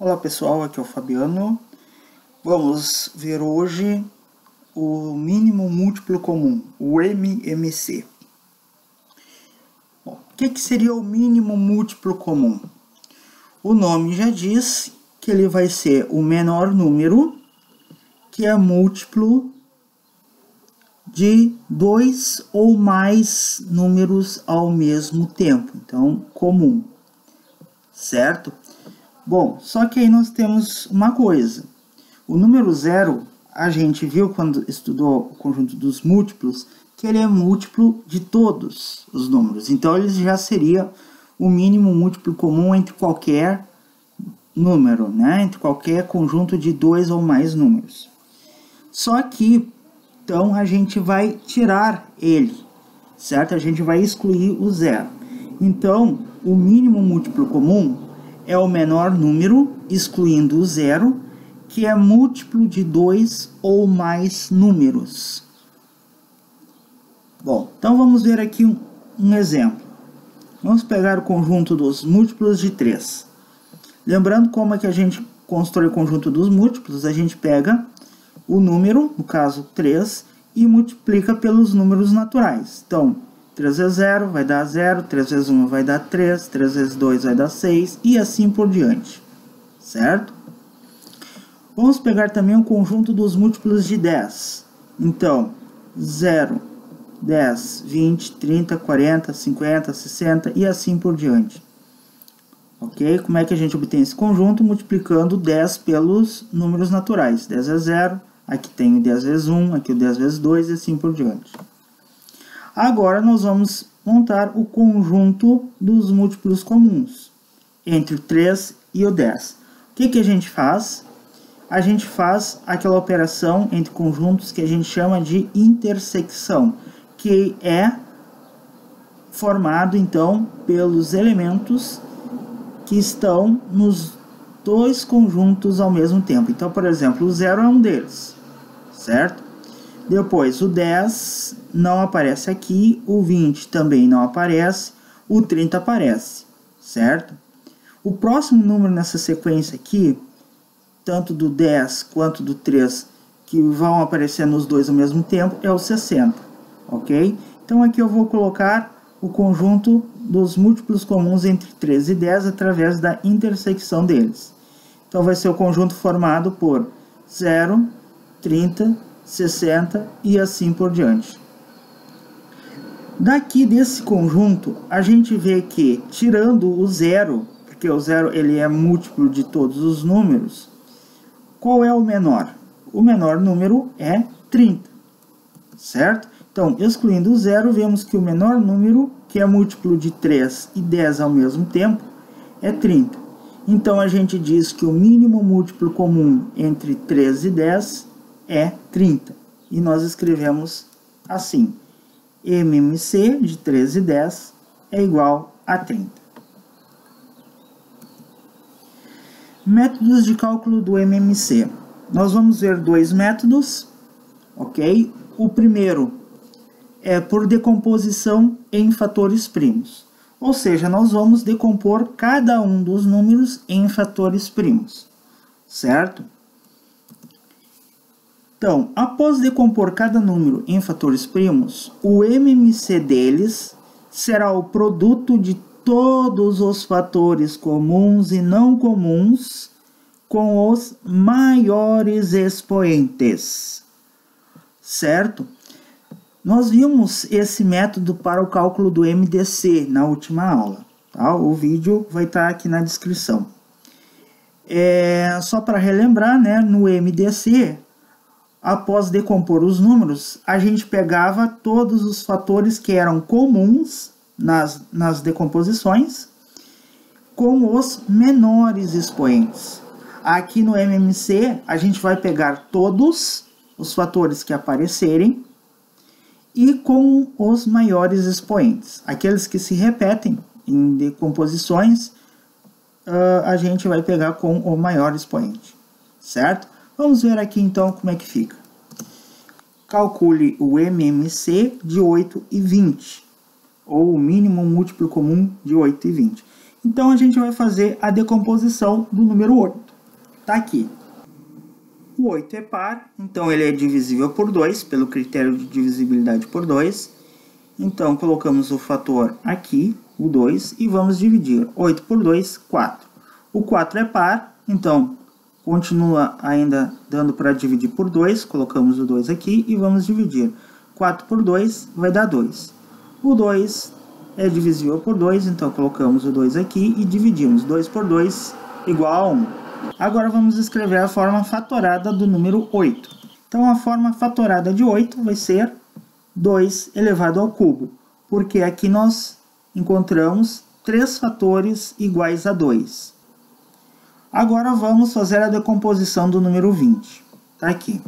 Olá pessoal, aqui é o Fabiano. Vamos ver hoje o mínimo múltiplo comum, o MMC. Bom, o que seria o mínimo múltiplo comum? O nome já diz que ele vai ser o menor número que é múltiplo de dois ou mais números ao mesmo tempo. Então, comum, certo? Bom, só que aí nós temos uma coisa. O número zero, a gente viu quando estudou o conjunto dos múltiplos, que ele é múltiplo de todos os números. Então, ele já seria o mínimo múltiplo comum entre qualquer número, né? Entre qualquer conjunto de dois ou mais números. Só que, então, a gente vai tirar ele, certo? A gente vai excluir o zero. Então, o mínimo múltiplo comum é o menor número, excluindo o zero, que é múltiplo de dois ou mais números. Bom, então vamos ver aqui um exemplo. Vamos pegar o conjunto dos múltiplos de 3. Lembrando como é que a gente constrói o conjunto dos múltiplos, a gente pega o número, no caso 3, e multiplica pelos números naturais. Então, 3 vezes 0 vai dar 0, 3 vezes 1 vai dar 3, 3 vezes 2 vai dar 6 e assim por diante, certo? Vamos pegar também o conjunto dos múltiplos de 10. Então, 0, 10, 20, 30, 40, 50, 60 e assim por diante. Ok? Como é que a gente obtém esse conjunto? Multiplicando 10 pelos números naturais. 10 vezes 0, aqui tem o 10 vezes 1, aqui o 10 vezes 2 e assim por diante. Agora nós vamos montar o conjunto dos múltiplos comuns entre o 3 e o 10. O que a gente faz? A gente faz aquela operação entre conjuntos que a gente chama de intersecção, que é formado então pelos elementos que estão nos dois conjuntos ao mesmo tempo. Então, por exemplo, o 0 é um deles, certo? Depois, o 10 não aparece aqui, o 20 também não aparece, o 30 aparece, certo? O próximo número nessa sequência aqui, tanto do 10 quanto do 3, que vão aparecer nos dois ao mesmo tempo, é o 60, ok? Então, aqui eu vou colocar o conjunto dos múltiplos comuns entre 3 e 10 através da intersecção deles. Então, vai ser o conjunto formado por 0, 30, 60 e assim por diante. Daqui desse conjunto, a gente vê que, tirando o zero, porque o zero ele é múltiplo de todos os números, qual é o menor? O menor número é 30, certo? Então, excluindo o zero, vemos que o menor número, que é múltiplo de 3 e 10 ao mesmo tempo, é 30. Então, a gente diz que o mínimo múltiplo comum entre 3 e 10 é 30. E nós escrevemos assim: MMC de 3 e 10 é igual a 30. Métodos de cálculo do MMC. Nós vamos ver dois métodos, ok? O primeiro é por decomposição em fatores primos. Ou seja, nós vamos decompor cada um dos números em fatores primos, certo? Então, após decompor cada número em fatores primos, o MMC deles será o produto de todos os fatores comuns e não comuns com os maiores expoentes, certo? Nós vimos esse método para o cálculo do MDC na última aula, tá? O vídeo vai estar aqui na descrição. Só para relembrar, né, no MDC, após decompor os números, a gente pegava todos os fatores que eram comuns nas decomposições com os menores expoentes. Aqui no MMC, a gente vai pegar todos os fatores que aparecerem e com os maiores expoentes. Aqueles que se repetem em decomposições, a gente vai pegar com o maior expoente, certo? Vamos ver aqui então como é que fica. Calcule o MMC de 8 e 20, ou o mínimo múltiplo comum de 8 e 20. Então, a gente vai fazer a decomposição do número 8. Tá aqui. O 8 é par, então ele é divisível por 2, pelo critério de divisibilidade por 2. Então, colocamos o fator aqui, o 2, e vamos dividir. 8 por 2, 4. O 4 é par, então, continua ainda dando para dividir por 2. Colocamos o 2 aqui e vamos dividir. 4 por 2 vai dar 2. O 2 é divisível por 2, então colocamos o 2 aqui e dividimos. 2 por 2 igual a 1. Agora vamos escrever a forma fatorada do número 8. Então, a forma fatorada de 8 vai ser 2 elevado ao cubo, porque aqui nós encontramos 3 fatores iguais a 2. Agora vamos fazer a decomposição do número 20. Está aqui.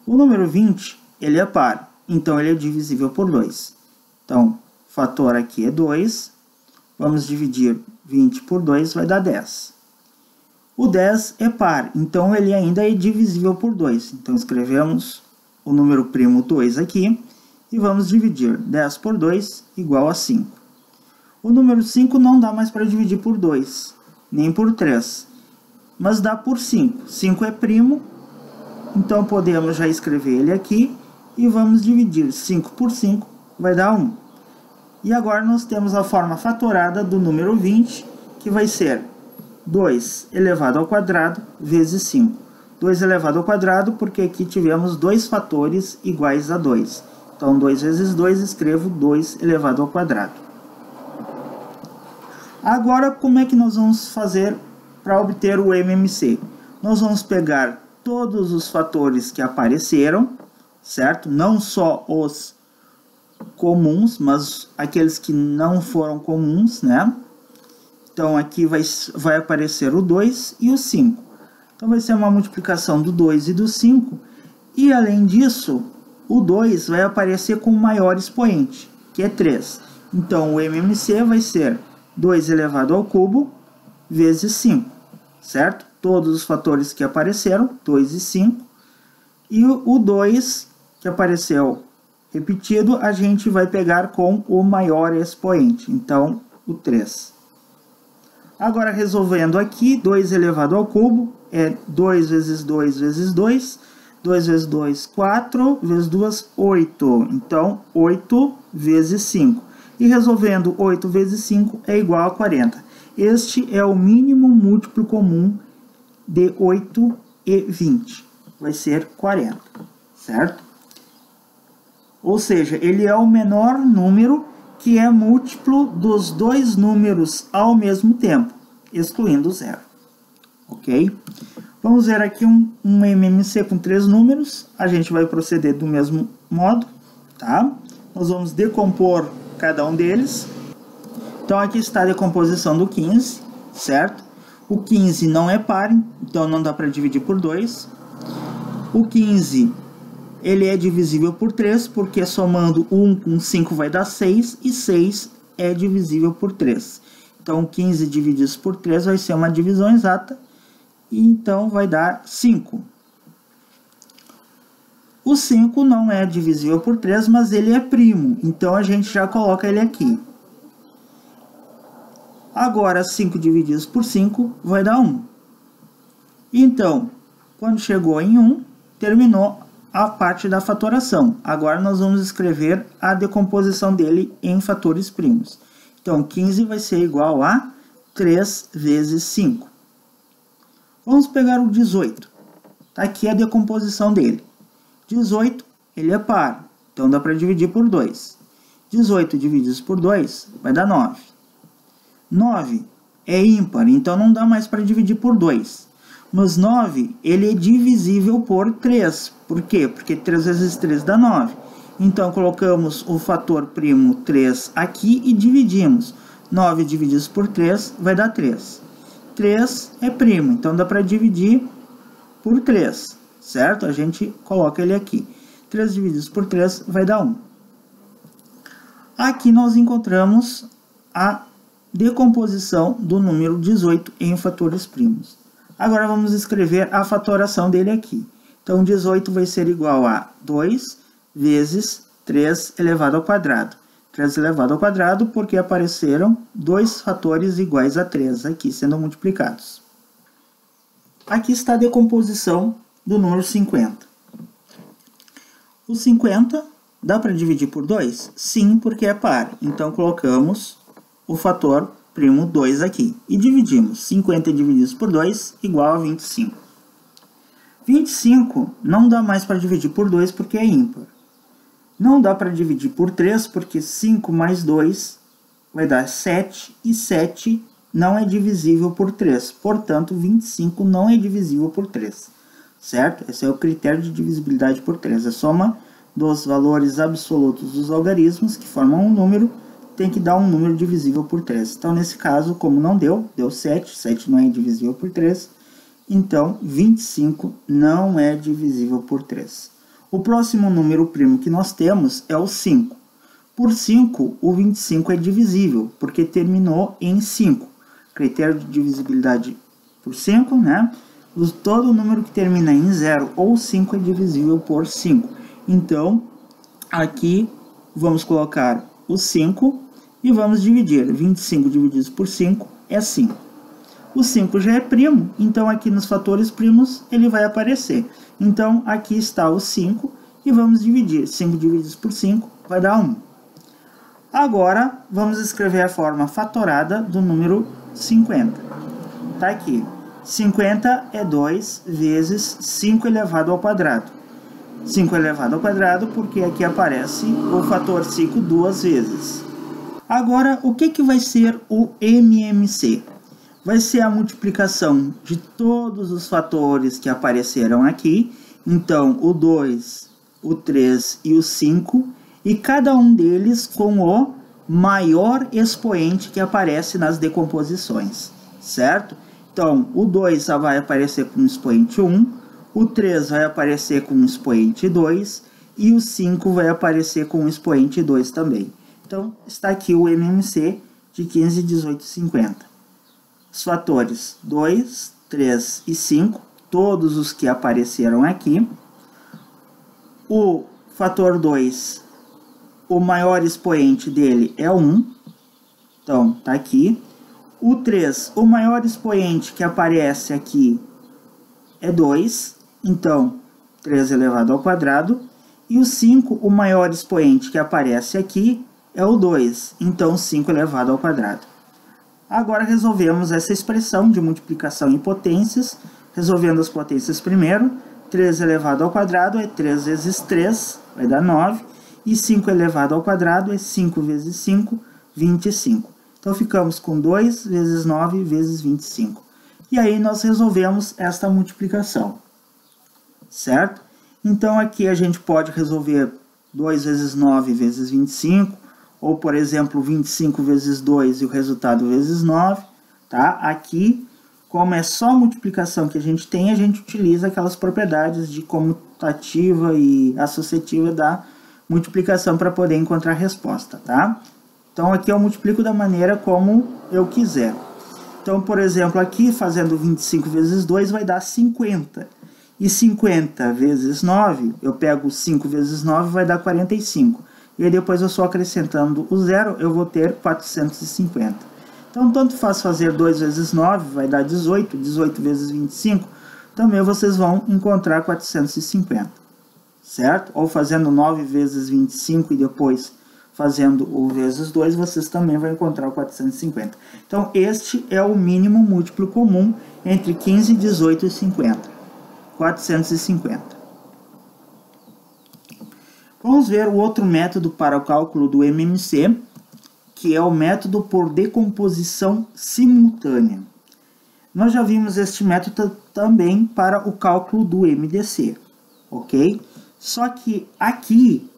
O número 20, ele é par, então ele é divisível por 2. Então, o fator aqui é 2, vamos dividir 20 por 2, vai dar 10. O 10 é par, então ele ainda é divisível por 2. Então, escrevemos o número primo 2 aqui e vamos dividir. 10 por 2 igual a 5. O número 5 não dá mais para dividir por 2, nem por 3, mas dá por 5. 5 é primo, então podemos já escrever ele aqui e vamos dividir. 5 por 5 vai dar 1. E agora nós temos a forma fatorada do número 20, que vai ser 2 elevado ao quadrado vezes 5. 2 elevado ao quadrado porque aqui tivemos 2 fatores iguais a 2. Então, 2 vezes 2, escrevo 2 elevado ao quadrado. Agora, como é que nós vamos fazer para obter o MMC? Nós vamos pegar todos os fatores que apareceram, certo? Não só os comuns, mas aqueles que não foram comuns, né? Então, aqui vai aparecer o 2 e o 5. Então, vai ser uma multiplicação do 2 e do 5. E, além disso, o 2 vai aparecer com o maior expoente, que é 3. Então, o MMC vai ser 2 elevado ao cubo vezes 5, certo? Todos os fatores que apareceram, 2 e 5. E o 2 que apareceu repetido, a gente vai pegar com o maior expoente. Então, o 3. Agora, resolvendo aqui, 2 elevado ao cubo é 2 vezes 2 vezes 2. 2 vezes 2, 4. Vezes 2, 8. Então, 8 vezes 5. E resolvendo 8 vezes 5 é igual a 40. Este é o mínimo múltiplo comum de 8 e 20. Vai ser 40, certo? Ou seja, ele é o menor número que é múltiplo dos dois números ao mesmo tempo, excluindo o zero. Ok? Vamos ver aqui um MMC com 3 números. A gente vai proceder do mesmo modo, tá? Nós vamos decompor cada um deles. Então, aqui está a decomposição do 15, certo? O 15 não é par, então não dá para dividir por 2. O 15... ele é divisível por 3, porque somando 1 com 5 vai dar 6, e 6 é divisível por 3. Então, 15 dividido por 3 vai ser uma divisão exata, e então vai dar 5. O 5 não é divisível por 3, mas ele é primo, então a gente já coloca ele aqui. Agora, 5 dividido por 5 vai dar 1. Então, quando chegou em 1, terminou a parte da fatoração. Agora nós vamos escrever a decomposição dele em fatores primos. Então, 15 vai ser igual a 3 vezes 5. Vamos pegar o 18. Está aqui a decomposição dele. 18, ele é par, então dá para dividir por 2. 18 dividido por 2 vai dar 9. 9 é ímpar, então não dá mais para dividir por 2. Mas 9, ele é divisível por 3. Por quê? Porque 3 vezes 3 dá 9. Então, colocamos o fator primo 3 aqui e dividimos. 9 dividido por 3 vai dar 3. 3 é primo, então dá para dividir por 3, certo? A gente coloca ele aqui. 3 dividido por 3 vai dar 1. Aqui nós encontramos a decomposição do número 18 em fatores primos. Agora vamos escrever a fatoração dele aqui. Então, 18 vai ser igual a 2 vezes 3 elevado ao quadrado. 3 elevado ao quadrado porque apareceram dois fatores iguais a 3 aqui sendo multiplicados. aqui está a decomposição do número 50. O 50 dá para dividir por 2? Sim, porque é par. Então colocamos o fator primo 2 aqui. E dividimos. 50 divididos por 2 igual a 25. 25 não dá mais para dividir por 2 porque é ímpar. Não dá para dividir por 3 porque 5 mais 2 vai dar 7. E 7 não é divisível por 3. Portanto, 25 não é divisível por 3. Certo? Esse é o critério de divisibilidade por 3. A soma dos valores absolutos dos algarismos que formam um número tem que dar um número divisível por 3. Então, nesse caso, como não deu 7. 7 não é divisível por 3. Então, 25 não é divisível por 3. O próximo número primo que nós temos é o 5. Por 5, o 25 é divisível, porque terminou em 5. Critério de divisibilidade por 5, né? Todo número que termina em 0 ou 5 é divisível por 5. Então, aqui vamos colocar o 5 e vamos dividir. 25 divididos por 5 é 5. O 5 já é primo, então aqui nos fatores primos ele vai aparecer. Então, aqui está o 5 e vamos dividir. 5 divididos por 5 vai dar 1. Agora, vamos escrever a forma fatorada do número 50. Está aqui. 50 é 2 vezes 5 elevado ao quadrado. 5 elevado ao quadrado porque aqui aparece o fator 5 duas vezes. Agora, o que vai ser o MMC? Vai ser a multiplicação de todos os fatores que apareceram aqui. Então, o 2, o 3 e o 5. E cada um deles com o maior expoente que aparece nas decomposições. Certo? Então, o 2 só vai aparecer com o expoente 1, o 3 vai aparecer com o expoente 2 e o 5 vai aparecer com o expoente 2 também. Então, está aqui o MMC de 15, 18 e 50. Os fatores 2, 3 e 5, todos os que apareceram aqui. O fator 2, o maior expoente dele é 1, então está aqui. O 3, o maior expoente que aparece aqui é 2, então 3 elevado ao quadrado. E o 5, o maior expoente que aparece aqui é o 2, então 5 elevado ao quadrado. Agora resolvemos essa expressão de multiplicação em potências, resolvendo as potências primeiro. 3 elevado ao quadrado é 3 vezes 3, vai dar 9, e 5 elevado ao quadrado é 5 vezes 5, 25. Então, ficamos com 2 vezes 9 vezes 25. E aí, nós resolvemos esta multiplicação. Certo? Então, aqui a gente pode resolver 2 vezes 9 vezes 25. Ou, por exemplo, 25 vezes 2 e o resultado vezes 9. Tá? Aqui, como é só multiplicação que a gente tem, a gente utiliza aquelas propriedades de comutativa e associativa da multiplicação para poder encontrar a resposta. Tá? Então, aqui eu multiplico da maneira como eu quiser. Então, por exemplo, aqui fazendo 25 vezes 2 vai dar 50. E 50 vezes 9, eu pego 5 vezes 9 vai dar 45. E aí depois eu só acrescentando o zero, eu vou ter 450. Então, tanto faz fazer 2 vezes 9, vai dar 18. 18 vezes 25, também vocês vão encontrar 450. Certo? Ou fazendo 9 vezes 25 e depois fazendo o vezes 2, vocês também vão encontrar o 450. Então, este é o mínimo múltiplo comum entre 15, 18 e 50. 450. Vamos ver o outro método para o cálculo do MMC, que é o método por decomposição simultânea. Nós já vimos este método também para o cálculo do MDC, ok? Só que aqui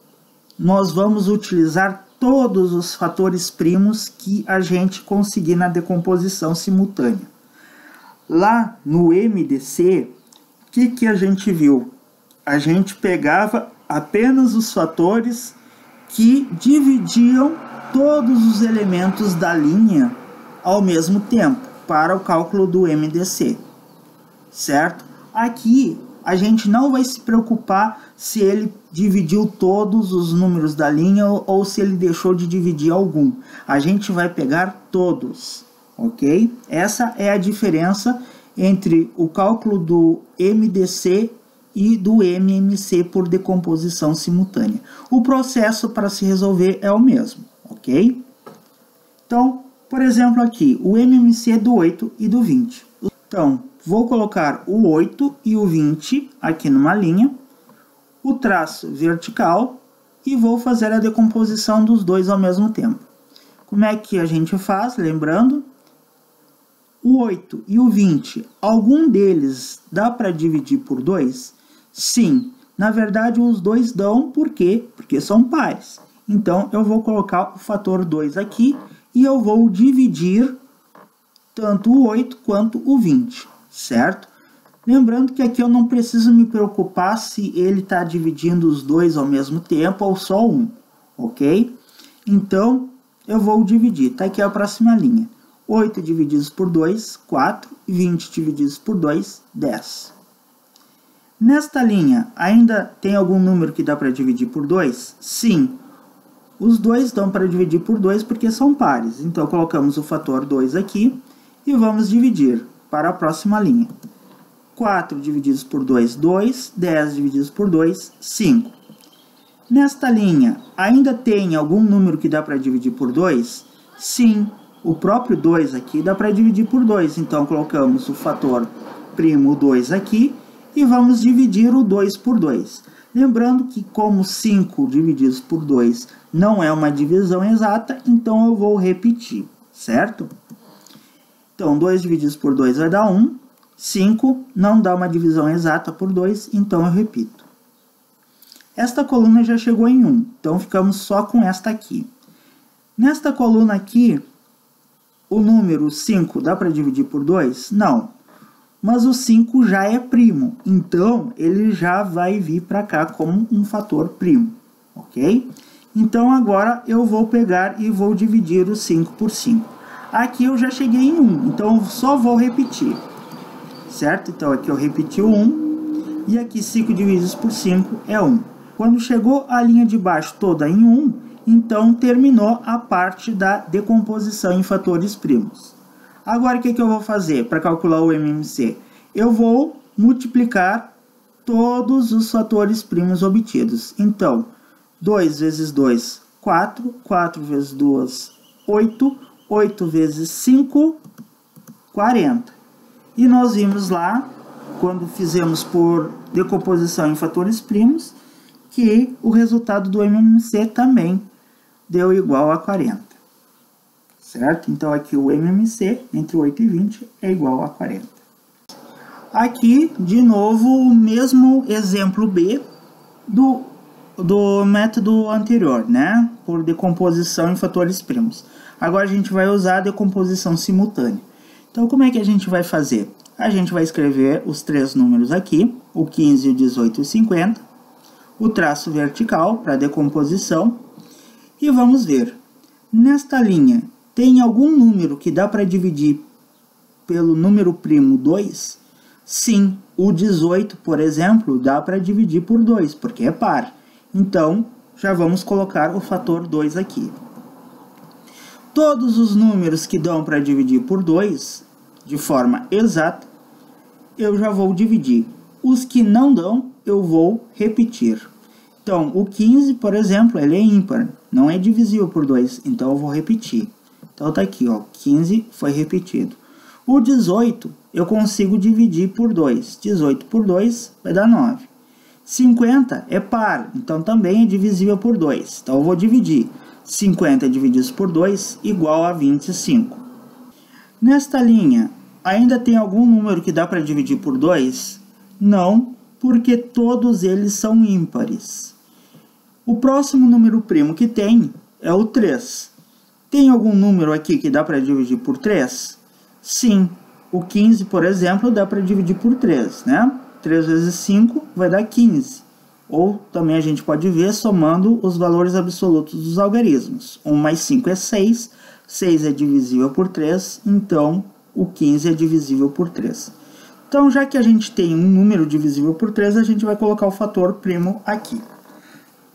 nós vamos utilizar todos os fatores primos que a gente conseguir na decomposição simultânea. Lá no MDC, o que a gente viu? A gente pegava apenas os fatores que dividiam todos os elementos da linha ao mesmo tempo para o cálculo do MDC, certo? Aqui a gente não vai se preocupar se ele dividiu todos os números da linha ou se ele deixou de dividir algum. A gente vai pegar todos, ok? Essa é a diferença entre o cálculo do MDC e do MMC por decomposição simultânea. O processo para se resolver é o mesmo, ok? Então, por exemplo aqui, o MMC do 8 e do 20. Então, vou colocar o 8 e o 20 aqui numa linha, o traço vertical e vou fazer a decomposição dos dois ao mesmo tempo. Como é que a gente faz? Lembrando, o 8 e o 20, algum deles dá para dividir por 2? Sim, na verdade os dois dão, por quê? Porque são pares. Então eu vou colocar o fator 2 aqui e eu vou dividir tanto o 8 quanto o 20, certo? Lembrando que aqui eu não preciso me preocupar se ele está dividindo os dois ao mesmo tempo ou só um, ok? Então eu vou dividir, tá aqui a próxima linha. 8 divididos por 2, 4, 20 divididos por 2, 10. Nesta linha, ainda tem algum número que dá para dividir por 2? Sim, os dois dão para dividir por 2 porque são pares. Então, colocamos o fator 2 aqui e vamos dividir para a próxima linha. 4 divididos por 2, 2. 10 divididos por 2, 5. Nesta linha, ainda tem algum número que dá para dividir por 2? Sim, o próprio 2 aqui dá para dividir por 2. Então, colocamos o fator primo 2 aqui e vamos dividir o 2 por 2. Lembrando que como 5 divididos por 2 não é uma divisão exata, então eu vou repetir, certo? Então, 2 divididos por 2 vai dar 1. 5 não dá uma divisão exata por 2, então eu repito. Esta coluna já chegou em 1, então ficamos só com esta aqui. Nesta coluna aqui, o número 5 dá para dividir por 2? Não. Mas o 5 já é primo, então ele já vai vir para cá como um fator primo, ok? Então agora eu vou pegar e vou dividir o 5 por 5. Aqui eu já cheguei em 1, então eu só vou repetir, certo? Então aqui eu repeti o 1, e aqui 5 divididos por 5 é 1. Quando chegou a linha de baixo toda em 1, então terminou a parte da decomposição em fatores primos. Agora, o que eu vou fazer para calcular o MMC? Eu vou multiplicar todos os fatores primos obtidos. Então, 2 vezes 2, 4. 4 vezes 2, 8. 8 vezes 5, 40. E nós vimos lá, quando fizemos por decomposição em fatores primos, que o resultado do MMC também deu igual a 40. Certo? Então, aqui o MMC entre 8 e 20 é igual a 40. Aqui, de novo, o mesmo exemplo B do método anterior, né? Por decomposição em fatores primos. Agora, a gente vai usar a decomposição simultânea. Então, como é que a gente vai fazer? A gente vai escrever os três números aqui, o 15, o 18 e o 50, o traço vertical para decomposição, e vamos ver. Nesta linha, tem algum número que dá para dividir pelo número primo 2? Sim, o 18, por exemplo, dá para dividir por 2, porque é par. Então, já vamos colocar o fator 2 aqui. Todos os números que dão para dividir por 2, de forma exata, eu já vou dividir. Os que não dão, eu vou repetir. Então, o 15, por exemplo, ele é ímpar, não é divisível por 2, então eu vou repetir. Então, tá aqui, ó, 15 foi repetido. O 18, eu consigo dividir por 2. 18 por 2 vai dar 9. 50 é par, então também é divisível por 2. Então, eu vou dividir. 50 divididos por 2 igual a 25. Nesta linha, ainda tem algum número que dá para dividir por 2? Não, porque todos eles são ímpares. O próximo número primo que tem é o 3. Tem algum número aqui que dá para dividir por 3? Sim, o 15, por exemplo, dá para dividir por 3, né? 3 vezes 5 vai dar 15. Ou também a gente pode ver somando os valores absolutos dos algarismos. 1 mais 5 é 6, 6 é divisível por 3, então o 15 é divisível por 3. Então, já que a gente tem um número divisível por 3, a gente vai colocar o fator primo aqui.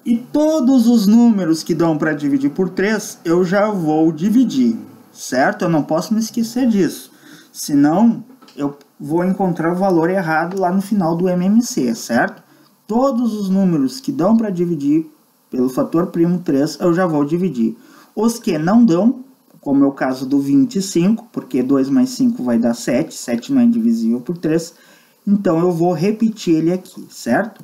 E todos os números que dão para dividir por 3, eu já vou dividir, certo? Eu não posso me esquecer disso. Senão, eu vou encontrar o valor errado lá no final do MMC, certo? Todos os números que dão para dividir pelo fator primo 3, eu já vou dividir. Os que não dão, como é o caso do 25, porque 2 mais 5 vai dar 7, 7 não é divisível por 3, então eu vou repetir ele aqui, certo?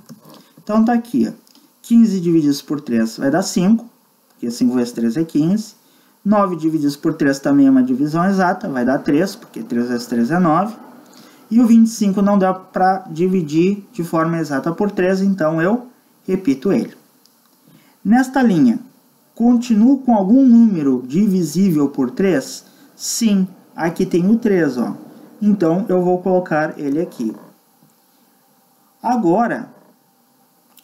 Então tá aqui, ó, 15 divididos por 3 vai dar 5, porque 5 vezes 3 é 15. 9 divididos por 3 também é uma divisão exata, vai dar 3, porque 3 vezes 3 é 9. E o 25 não dá para dividir de forma exata por 3, então eu repito ele. Nesta linha, continuo com algum número divisível por 3? Sim, aqui tem o 3, ó. Então eu vou colocar ele aqui. Agora,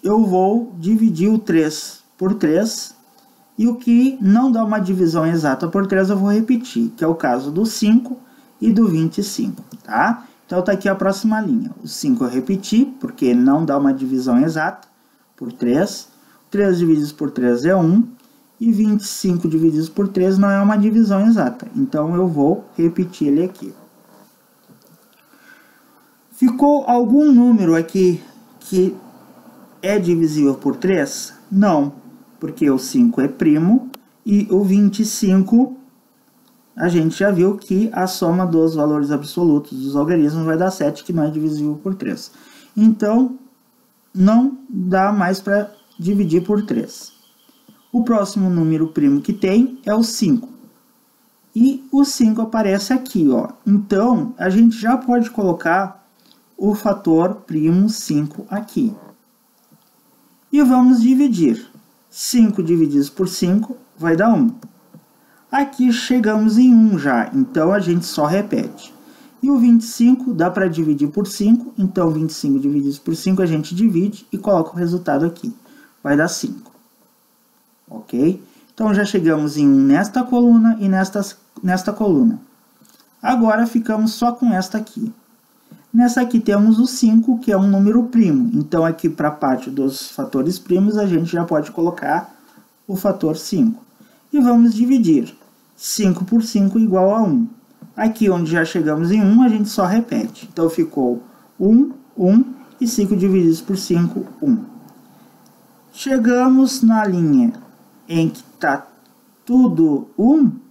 eu vou dividir o 3 por 3. E o que não dá uma divisão exata por 3 eu vou repetir, que é o caso do 5 e do 25, tá? Então tá aqui a próxima linha. O 5 eu repeti, porque não dá uma divisão exata por 3. 3 divididos por 3 é 1. E 25 divididos por 3 não é uma divisão exata. Então eu vou repetir ele aqui. Ficou algum número aqui que é divisível por 3? Não. Porque o 5 é primo e o 25, a gente já viu que a soma dos valores absolutos dos algarismos vai dar 7, que não é divisível por 3. Então, não dá mais para dividir por 3. O próximo número primo que tem é o 5. E o 5 aparece aqui, ó. Então, a gente já pode colocar o fator primo 5 aqui. E vamos dividir. 5 divididos por 5 vai dar 1. Aqui chegamos em 1 já, então a gente só repete. E o 25 dá para dividir por 5, então 25 divididos por 5 a gente divide e coloca o resultado aqui. Vai dar 5. Ok? Então já chegamos em 1 nesta coluna e nesta coluna. Agora ficamos só com esta aqui. Nessa aqui temos o 5, que é um número primo. Então, aqui para a parte dos fatores primos, a gente já pode colocar o fator 5. E vamos dividir. 5 por 5 igual a 1. Aqui, onde já chegamos em 1, a gente só repete. Então, ficou 1, 1 e 5 divididos por 5, 1. Chegamos na linha em que está tudo 1.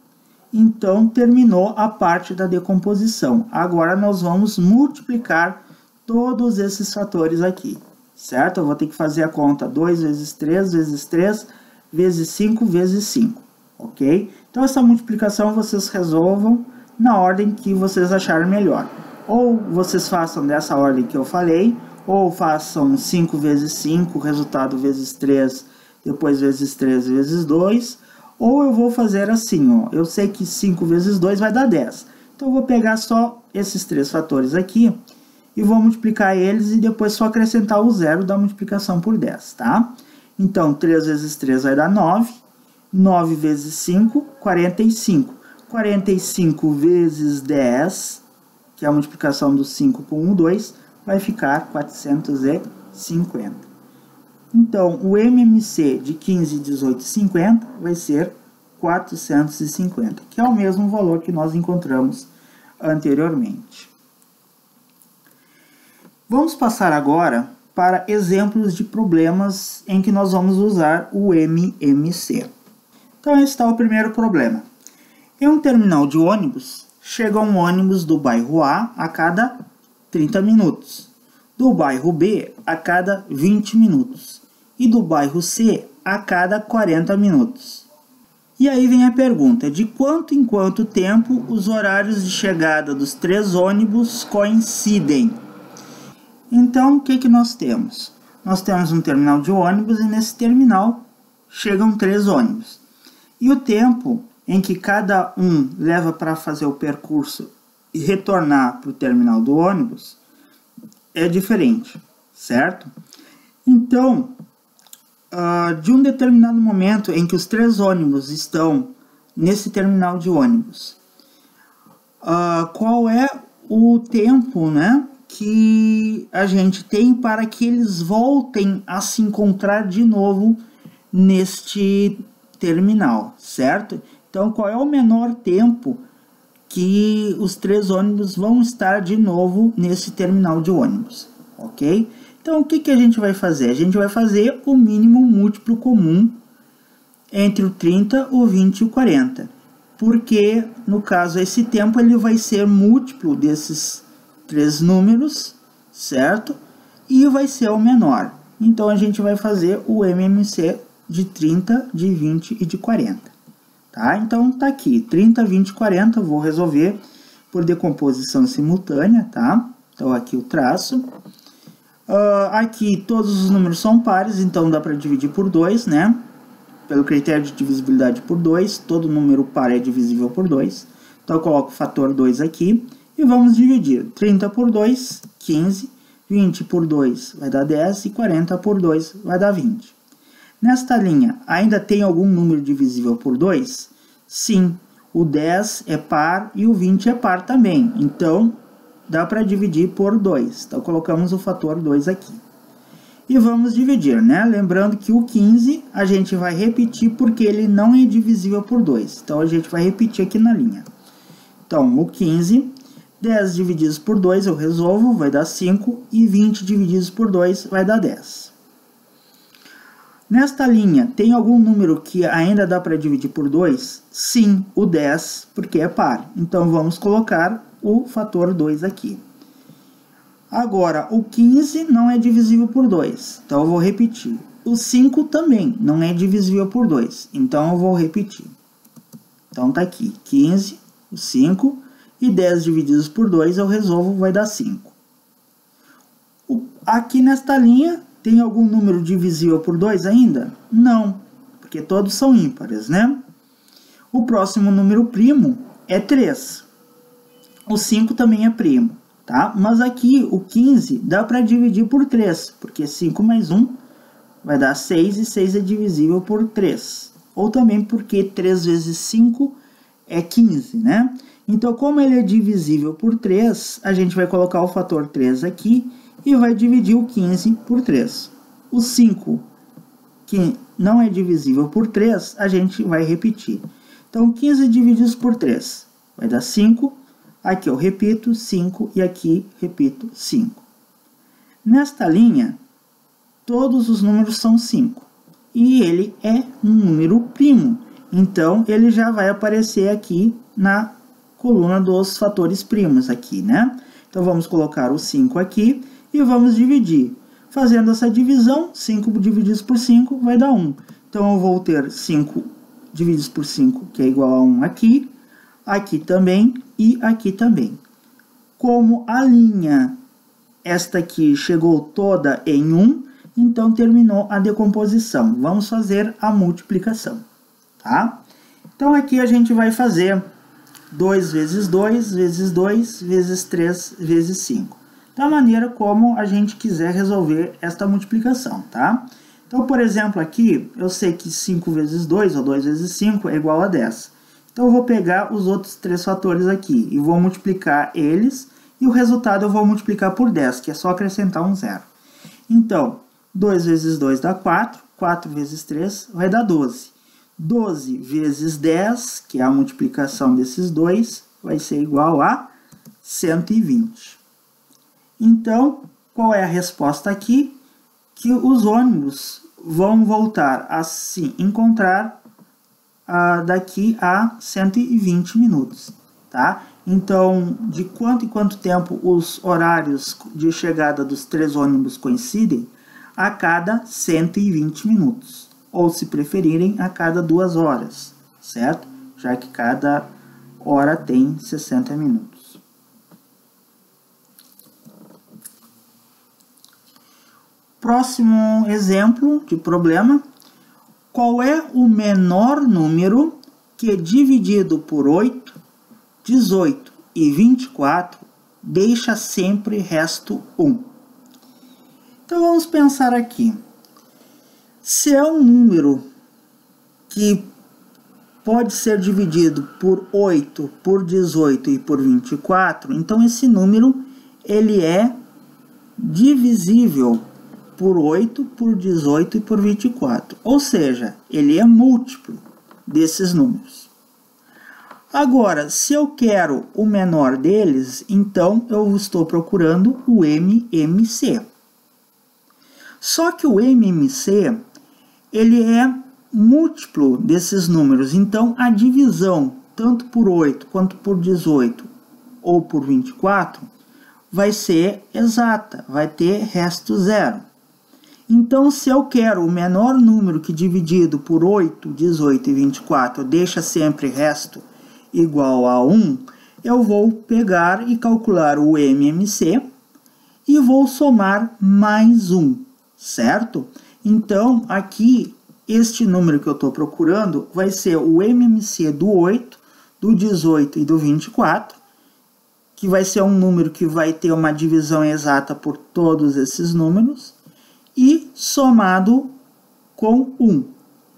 Então, terminou a parte da decomposição. Agora, nós vamos multiplicar todos esses fatores aqui, certo? Eu vou ter que fazer a conta 2 vezes 3, vezes 3, vezes 5, vezes 5, ok? Então, essa multiplicação vocês resolvam na ordem que vocês acharem melhor. Ou vocês façam dessa ordem que eu falei, ou façam 5 vezes 5, resultado vezes 3, depois vezes 3, vezes 2, ou eu vou fazer assim, ó. Eu sei que 5 vezes 2 vai dar 10. Então, eu vou pegar só esses 3 fatores aqui e vou multiplicar eles e depois só acrescentar o zero da multiplicação por 10, tá? Então, 3 vezes 3 vai dar 9. 9 vezes 5, 45. 45 vezes 10, que é a multiplicação do 5 com 1, 2, vai ficar 450. Então, o MMC de 15, 18 e 50 vai ser 450, que é o mesmo valor que nós encontramos anteriormente. Vamos passar agora para exemplos de problemas em que nós vamos usar o MMC. Então, esse está o primeiro problema. Em um terminal de ônibus, chega um ônibus do bairro A cada 30 minutos. Do bairro B a cada 20 minutos e do bairro C a cada 40 minutos. E aí vem a pergunta, de quanto em quanto tempo os horários de chegada dos 3 ônibus coincidem? Então, o que nós temos? Nós temos um terminal de ônibus e nesse terminal chegam 3 ônibus. E o tempo em que cada um leva para fazer o percurso e retornar para o terminal do ônibus é diferente, certo? Então, de um determinado momento em que os 3 ônibus estão nesse terminal de ônibus, qual é o tempo, né, que a gente tem para que eles voltem a se encontrar de novo neste terminal, certo? Então, qual é o menor tempo que os 3 ônibus vão estar de novo nesse terminal de ônibus, ok? Então, o que a gente vai fazer? A gente vai fazer o mínimo múltiplo comum entre o 30, o 20 e o 40. Porque, no caso, esse tempo ele vai ser múltiplo desses 3 números, certo? E vai ser o menor. Então, a gente vai fazer o MMC de 30, de 20 e de 40. Tá? Então, tá aqui, 30, 20 e 40, eu vou resolver por decomposição simultânea, tá? Então, aqui o traço. Aqui todos os números são pares, então dá para dividir por 2, né? Pelo critério de divisibilidade por 2, todo número par é divisível por 2. Então eu coloco o fator 2 aqui e vamos dividir. 30 por 2, 15, 20 por 2 vai dar 10 e 40 por 2 vai dar 20. Nesta linha, ainda tem algum número divisível por 2? Sim, o 10 é par e o 20 é par também. Então, dá para dividir por 2. Então, colocamos o fator 2 aqui. E vamos dividir, né? Lembrando que o 15 a gente vai repetir porque ele não é divisível por 2. Então, a gente vai repetir aqui na linha. Então, o 15, 10 divididos por 2 eu resolvo, vai dar 5. E 20 divididos por 2 vai dar 10. Nesta linha, tem algum número que ainda dá para dividir por 2? Sim, o 10, porque é par. Então, vamos colocar o fator 2 aqui. Agora, o 15 não é divisível por 2. Então, eu vou repetir. O 5 também não é divisível por 2. Então, eu vou repetir. Então, tá aqui. 15, o 5. E 10 divididos por 2 eu resolvo, vai dar 5. Aqui nesta linha... Tem algum número divisível por 2 ainda? Não, porque todos são ímpares, né? O próximo número primo é 3. O 5 também é primo, tá? Mas aqui o 15 dá para dividir por 3, porque 5 mais 1 vai dar 6 e 6 é divisível por 3. Ou também porque 3 vezes 5 é 15, né? Então, como ele é divisível por 3, a gente vai colocar o fator 3 aqui e vai dividir o 15 por 3. O 5, que não é divisível por 3, a gente vai repetir. Então, 15 divididos por 3 vai dar 5. Aqui eu repito 5 e aqui repito 5. Nesta linha, todos os números são 5. E ele é um número primo. Então, ele já vai aparecer aqui na coluna dos fatores primos aqui, né? Então, vamos colocar o 5 aqui. E vamos dividir. Fazendo essa divisão, 5 divididos por 5 vai dar 1. Então, eu vou ter 5 divididos por 5, que é igual a 1 aqui. Aqui também e aqui também. Como a linha, esta aqui, chegou toda em 1, então terminou a decomposição. Vamos fazer a multiplicação, tá? Então, aqui a gente vai fazer 2 vezes 2, vezes 2, vezes 3, vezes 5. Da maneira como a gente quiser resolver esta multiplicação, tá? Então, por exemplo, aqui, eu sei que 5 vezes 2, ou 2 vezes 5, é igual a 10. Então, eu vou pegar os outros 3 fatores aqui, e vou multiplicar eles, e o resultado eu vou multiplicar por 10, que é só acrescentar um zero. Então, 2 vezes 2 dá 4, 4 vezes 3 vai dar 12. 12 vezes 10, que é a multiplicação desses dois, vai ser igual a 120. Então, qual é a resposta aqui? Que os ônibus vão voltar a se encontrar daqui a 120 minutos, tá? Então, de quanto em quanto tempo os horários de chegada dos 3 ônibus coincidem? A cada 120 minutos, ou se preferirem, a cada 2 horas, certo? Já que cada hora tem 60 minutos. Próximo exemplo de problema. Qual é o menor número que, dividido por 8, 18 e 24, deixa sempre resto 1? Então, vamos pensar aqui. Se é um número que pode ser dividido por 8, por 18 e por 24, então esse número ele é divisível por 8, por 18 e por 24. Ou seja, ele é múltiplo desses números. Agora, se eu quero o menor deles, então eu estou procurando o MMC. Só que o MMC, ele é múltiplo desses números, então a divisão, tanto por 8 quanto por 18 ou por 24, vai ser exata, vai ter resto zero. Então, se eu quero o menor número que dividido por 8, 18 e 24 deixa sempre resto igual a 1, eu vou pegar e calcular o MMC e vou somar mais 1, certo? Então, aqui, este número que eu estou procurando vai ser o MMC do 8, do 18 e do 24, que vai ser um número que vai ter uma divisão exata por todos esses números, e somado com 1,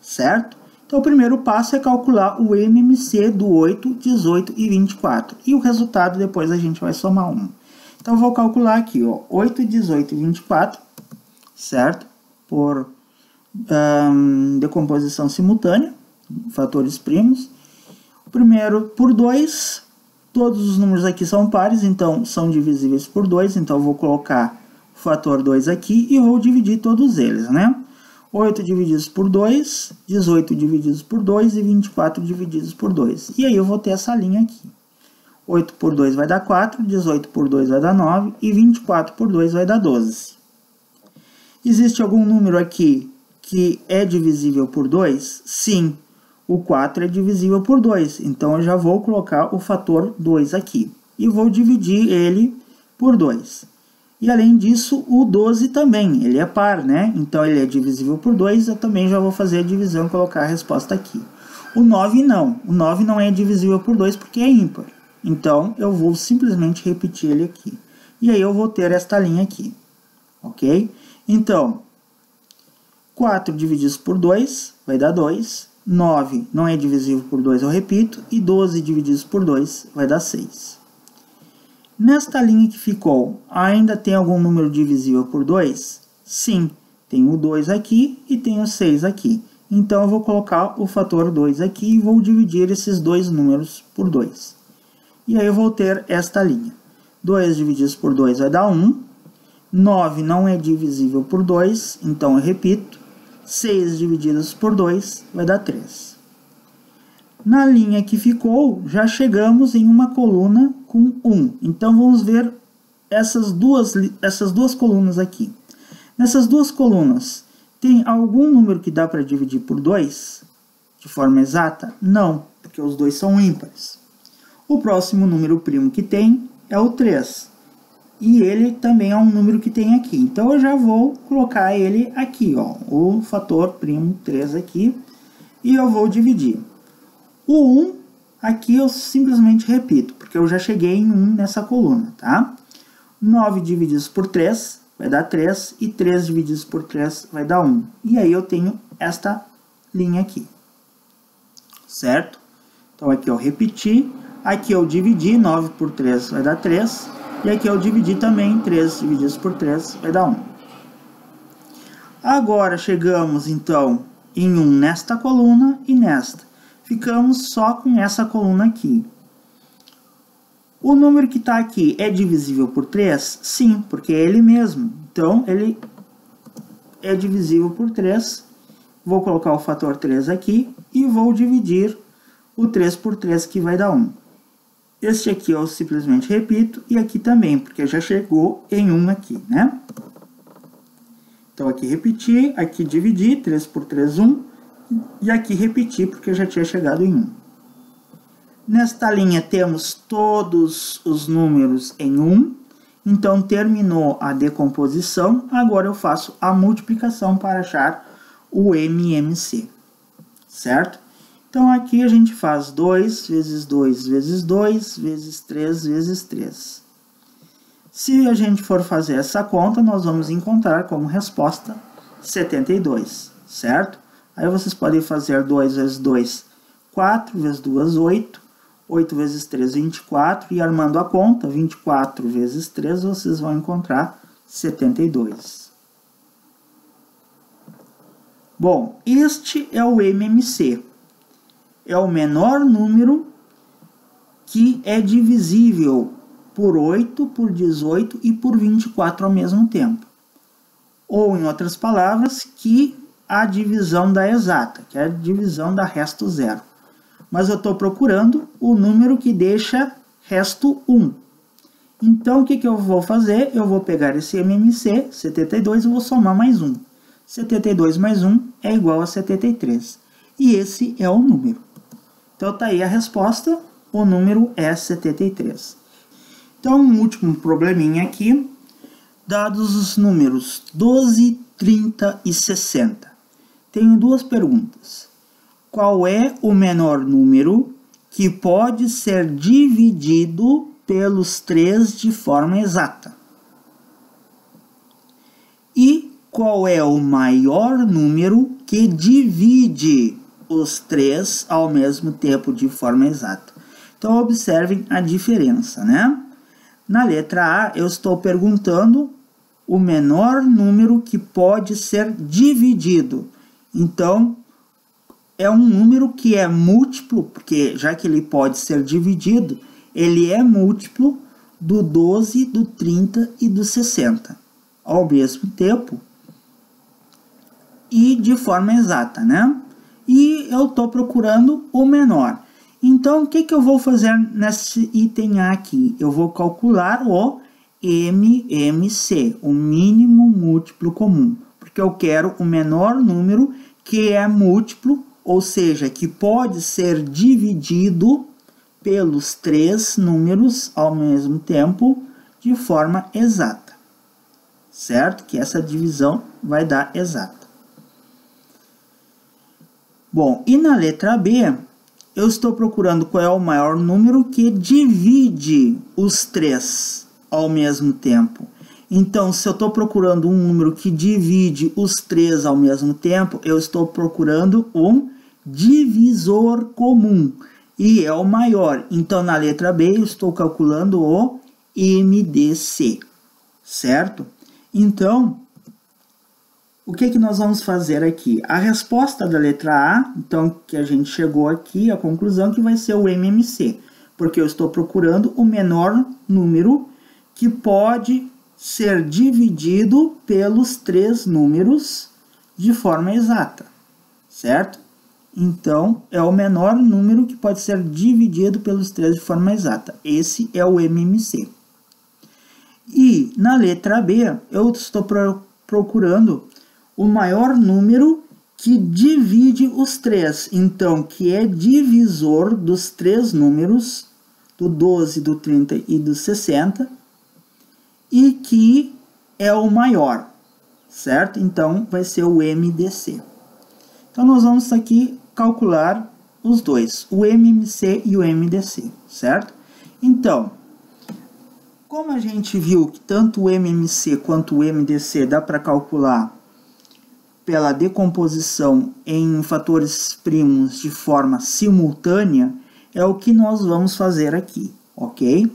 certo? Então, o primeiro passo é calcular o MMC do 8, 18 e 24. E o resultado depois a gente vai somar 1. Então, eu vou calcular aqui, ó, 8, 18 e 24, certo? Por decomposição simultânea, fatores primos. O primeiro por 2, todos os números aqui são pares, então são divisíveis por 2. Então, eu vou colocar o fator 2 aqui e vou dividir todos eles, né? 8 divididos por 2, 18 divididos por 2 e 24 divididos por 2. E aí eu vou ter essa linha aqui. 8 por 2 vai dar 4, 18 por 2 vai dar 9 e 24 por 2 vai dar 12. Existe algum número aqui que é divisível por 2? Sim, o 4 é divisível por 2. Então eu já vou colocar o fator 2 aqui. E vou dividir ele por 2. E além disso, o 12 também, ele é par, né? Então ele é divisível por 2, eu também já vou fazer a divisão e colocar a resposta aqui. O 9 não, o 9 não é divisível por 2 porque é ímpar. Então eu vou simplesmente repetir ele aqui. E aí eu vou ter esta linha aqui, ok? Então, 4 divididos por 2 vai dar 2, 9 não é divisível por 2, eu repito, e 12 divididos por 2 vai dar 6. Nesta linha que ficou, ainda tem algum número divisível por 2? Sim, tem o 2 aqui e tem o 6 aqui. Então, eu vou colocar o fator 2 aqui e vou dividir esses dois números por 2. E aí eu vou ter esta linha. 2 divididos por 2 vai dar 1. 9 não é divisível por 2, então eu repito. 6 divididos por 2 vai dar 3. Na linha que ficou, já chegamos em uma coluna com 1. Então, vamos ver essas duas colunas aqui. Nessas duas colunas, tem algum número que dá para dividir por 2? De forma exata? Não, porque os dois são ímpares. O próximo número primo que tem é o 3. E ele também é um número que tem aqui. Então, eu já vou colocar ele aqui, ó, o fator primo 3 aqui. E eu vou dividir. O 1, aqui eu simplesmente repito, porque eu já cheguei em 1 nessa coluna, tá? 9 divididos por 3 vai dar 3, e 3 divididos por 3 vai dar 1. E aí eu tenho esta linha aqui, certo? Então aqui eu repeti, aqui eu dividi, 9 por 3 vai dar 3, e aqui eu dividi também, 3 divididos por 3 vai dar 1. Agora chegamos então em 1 nesta coluna e nesta. Ficamos só com essa coluna aqui. O número que está aqui é divisível por 3? Sim, porque é ele mesmo. Então, ele é divisível por 3. Vou colocar o fator 3 aqui e vou dividir o 3 por 3, que vai dar 1. Este aqui eu simplesmente repito, e aqui também, porque já chegou em 1 aqui, né? Então, aqui repeti, aqui dividi, 3 por 3, 1. E aqui repetir, porque já tinha chegado em 1. Nesta linha temos todos os números em 1. Então, terminou a decomposição. Agora eu faço a multiplicação para achar o MMC. Certo? Então, aqui a gente faz 2 vezes 2 vezes 2 vezes 3 vezes 3. Se a gente for fazer essa conta, nós vamos encontrar como resposta 72. Certo? Aí vocês podem fazer 2 vezes 2, 4 vezes 2, 8. 8 vezes 3, 24. E armando a conta, 24 vezes 3, vocês vão encontrar 72. Bom, este é o MMC. É o menor número que é divisível por 8, por 18 e por 24 ao mesmo tempo. Ou, em outras palavras, que a divisão dá exata, que é a divisão dá resto 0. Mas eu estou procurando o número que deixa resto 1. Então, o que eu vou fazer? Eu vou pegar esse MMC, 72, e vou somar mais 1. 72 mais 1 é igual a 73. E esse é o número. Então, está aí a resposta. O número é 73. Então, um último probleminha aqui. Dados os números 12, 30 e 60. Tenho duas perguntas. Qual é o menor número que pode ser dividido pelos 3 de forma exata? E qual é o maior número que divide os 3 ao mesmo tempo de forma exata? Então, observem a diferença, né? Na letra A, eu estou perguntando o menor número que pode ser dividido. Então, é um número que é múltiplo, porque já que ele pode ser dividido, ele é múltiplo do 12, do 30 e do 60, ao mesmo tempo e de forma exata, né? E eu estou procurando o menor. Então, o que eu vou fazer nesse item A aqui? Eu vou calcular o MMC, o mínimo múltiplo comum, porque eu quero o menor número que é múltiplo, ou seja, que pode ser dividido pelos 3 números ao mesmo tempo de forma exata, certo? Que essa divisão vai dar exata. Bom, e na letra B, eu estou procurando qual é o maior número que divide os 3 ao mesmo tempo. Então, se eu estou procurando um número que divide os 3 ao mesmo tempo, eu estou procurando um divisor comum. E é o maior. Então, na letra B, eu estou calculando o MDC. Certo? Então, o que nós vamos fazer aqui? A resposta da letra A, então, que a gente chegou aqui, a conclusão que vai ser o MMC. Porque eu estou procurando o menor número que pode ser dividido pelos 3 números de forma exata, certo? Então, é o menor número que pode ser dividido pelos 3 de forma exata. Esse é o MMC. E na letra B, eu estou procurando o maior número que divide os 3. Então, que é divisor dos 3 números, do 12, do 30 e do 60, e que é o maior, certo? Então, vai ser o MDC. Então, nós vamos aqui calcular os dois, o MMC e o MDC, certo? Então, como a gente viu que tanto o MMC quanto o MDC dá para calcular pela decomposição em fatores primos de forma simultânea, é o que nós vamos fazer aqui, ok?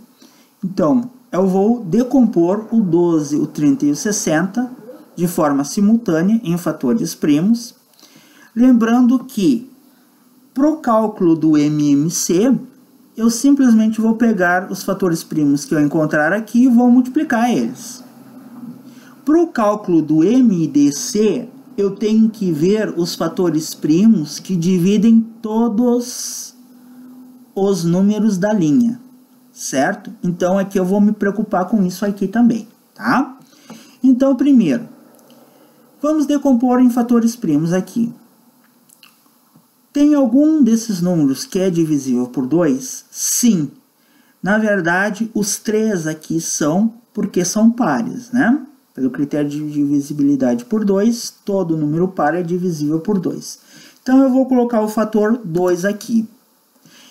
Então, eu vou decompor o 12, o 30 e o 60 de forma simultânea em fatores primos. Lembrando que, para o cálculo do MMC, eu simplesmente vou pegar os fatores primos que eu encontrar aqui e vou multiplicar eles. Para o cálculo do MDC, eu tenho que ver os fatores primos que dividem todos os números da linha. Certo? Então, aqui eu vou me preocupar com isso aqui também, tá? Então, primeiro, vamos decompor em fatores primos aqui. Tem algum desses números que é divisível por 2? Sim. Na verdade, os 3 aqui são porque são pares, né? Pelo critério de divisibilidade por 2, todo número par é divisível por 2. Então, eu vou colocar o fator 2 aqui.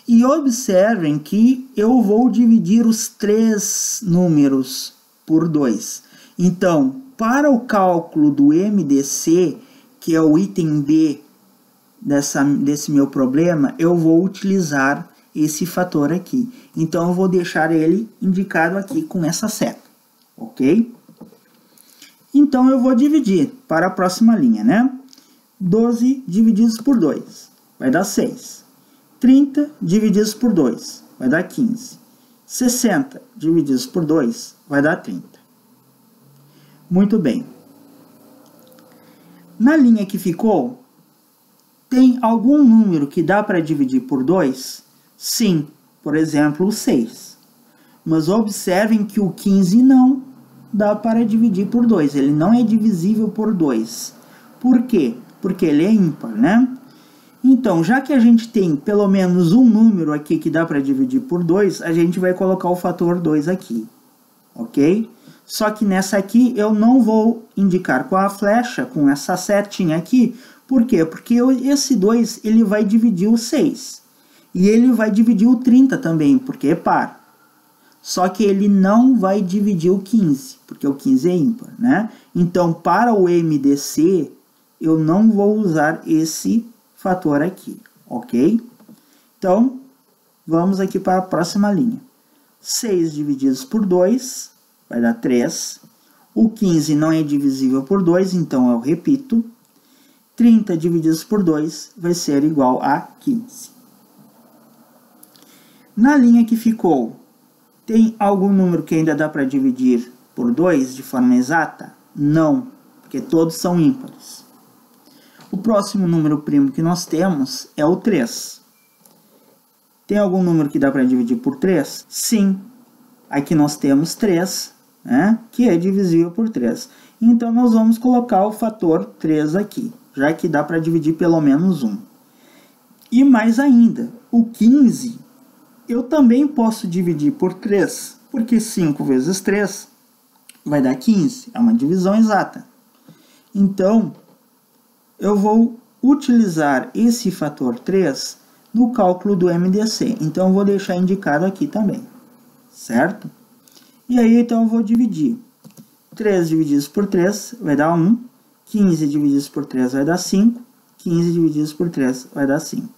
E observem que eu vou dividir os 3 números por 2. Então, para o cálculo do MDC, que é o item B desse meu problema, eu vou utilizar esse fator aqui. Então, eu vou deixar ele indicado aqui com essa seta, ok? Então, eu vou dividir para a próxima linha, né? 12 divididos por 2 vai dar 6. 30 divididos por 2 vai dar 15. 60 divididos por 2 vai dar 30. Muito bem. Na linha que ficou, tem algum número que dá para dividir por 2? Sim, por exemplo, o 6. Mas observem que o 15 não dá para dividir por 2. Ele não é divisível por 2. Por quê? Porque ele é ímpar, né? Então, já que a gente tem pelo menos um número aqui que dá para dividir por 2, a gente vai colocar o fator 2 aqui, ok? Só que nessa aqui eu não vou indicar com a flecha, com essa setinha aqui. Por quê? Porque esse 2 ele vai dividir o 6. E ele vai dividir o 30 também, porque é par. Só que ele não vai dividir o 15, porque o 15 é ímpar, né? Então, para o MDC, eu não vou usar esse fator aqui, ok? Então, vamos aqui para a próxima linha. 6 divididos por 2 vai dar 3. O 15 não é divisível por 2, então eu repito. 30 divididos por 2 vai ser igual a 15. Na linha que ficou, tem algum número que ainda dá para dividir por 2 de forma exata? Não, porque todos são ímpares. O próximo número primo que nós temos é o 3. Tem algum número que dá para dividir por 3? Sim. Aqui nós temos 3, né, que é divisível por 3. Então, nós vamos colocar o fator 3 aqui, já que dá para dividir pelo menos 1. E mais ainda, o 15 eu também posso dividir por 3, porque 5 vezes 3 vai dar 15, é uma divisão exata. Então, eu vou utilizar esse fator 3 no cálculo do MDC. Então, eu vou deixar indicado aqui também, certo? E aí, então, eu vou dividir. 3 divididos por 3 vai dar 1. 15 divididos por 3 vai dar 5. 15 divididos por 3 vai dar 5.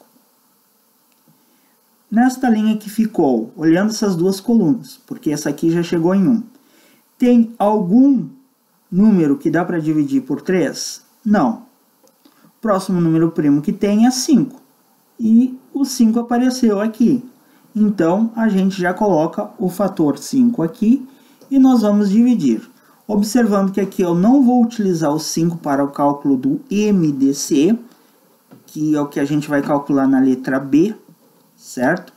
Nesta linha que ficou, olhando essas duas colunas, porque essa aqui já chegou em 1. Tem algum número que dá para dividir por 3? Não. O próximo número primo que tem é 5. E o 5 apareceu aqui. Então, a gente já coloca o fator 5 aqui e nós vamos dividir. Observando que aqui eu não vou utilizar o 5 para o cálculo do MDC, que é o que a gente vai calcular na letra B, certo?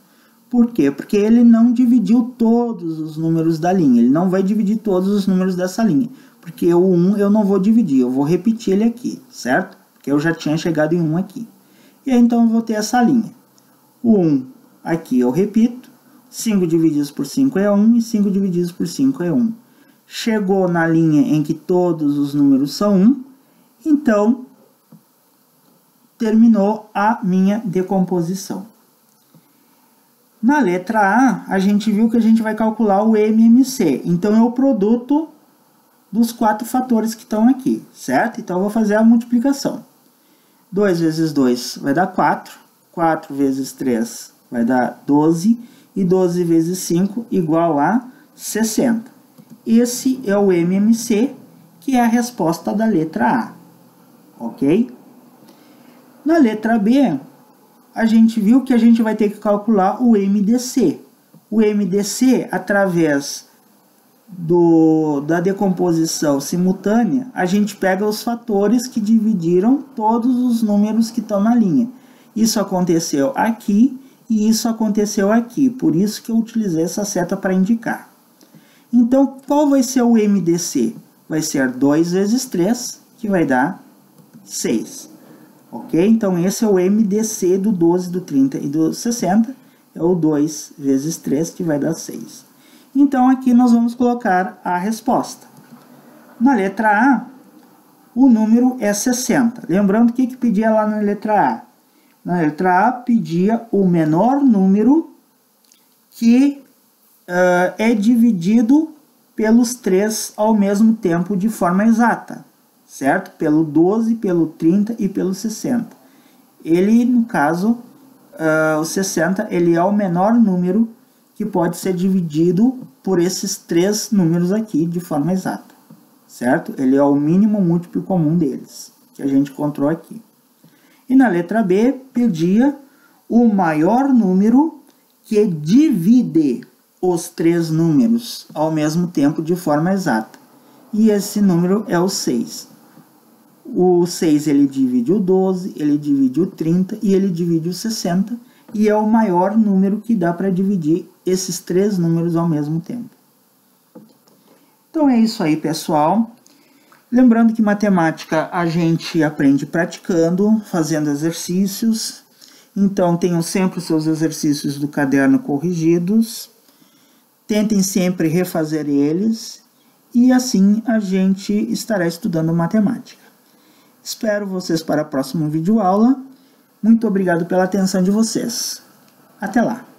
Por quê? Porque ele não dividiu todos os números da linha. Ele não vai dividir todos os números dessa linha. Porque o 1 eu não vou dividir, eu vou repetir ele aqui, certo? Porque eu já tinha chegado em 1 aqui. E aí, então, eu vou ter essa linha. O 1 aqui eu repito. 5 divididos por 5 é 1 e 5 divididos por 5 é 1. Chegou na linha em que todos os números são 1. Então, terminou a minha decomposição. Na letra A, a gente viu que a gente vai calcular o MMC. Então, é o produto dos 4 fatores que estão aqui, certo? Então, eu vou fazer a multiplicação. 2 vezes 2 vai dar 4. 4 vezes 3 vai dar 12. E 12 vezes 5 igual a 60. Esse é o MMC, que é a resposta da letra A. Ok? Na letra B, a gente viu que a gente vai ter que calcular o MDC. O MDC, através da decomposição simultânea, a gente pega os fatores que dividiram todos os números que estão na linha. Isso aconteceu aqui e isso aconteceu aqui. Por isso que eu utilizei essa seta para indicar. Então, qual vai ser o MDC? Vai ser 2 vezes 3, que vai dar 6. Ok? Então, esse é o MDC do 12, do 30 e do 60. É o 2 vezes 3, que vai dar 6. Então, aqui nós vamos colocar a resposta. Na letra A, o número é 60. Lembrando o que pedia lá na letra A? Na letra A, pedia o menor número que é dividido pelos 3 ao mesmo tempo de forma exata, certo? Pelo 12, pelo 30 e pelo 60. Ele, no caso, o 60, ele é o menor número que pode ser dividido por esses 3 números aqui de forma exata, certo? Ele é o mínimo múltiplo comum deles, que a gente encontrou aqui. E na letra B, pedia o maior número que divide os três números ao mesmo tempo de forma exata. E esse número é o 6. O 6 ele divide o 12, ele divide o 30 e ele divide o 60. E é o maior número que dá para dividir esses três números ao mesmo tempo. Então é isso aí, pessoal. Lembrando que matemática a gente aprende praticando, fazendo exercícios. Então tenham sempre os seus exercícios do caderno corrigidos. Tentem sempre refazer eles. E assim a gente estará estudando matemática. Espero vocês para a próxima videoaula. Muito obrigado pela atenção de vocês. Até lá!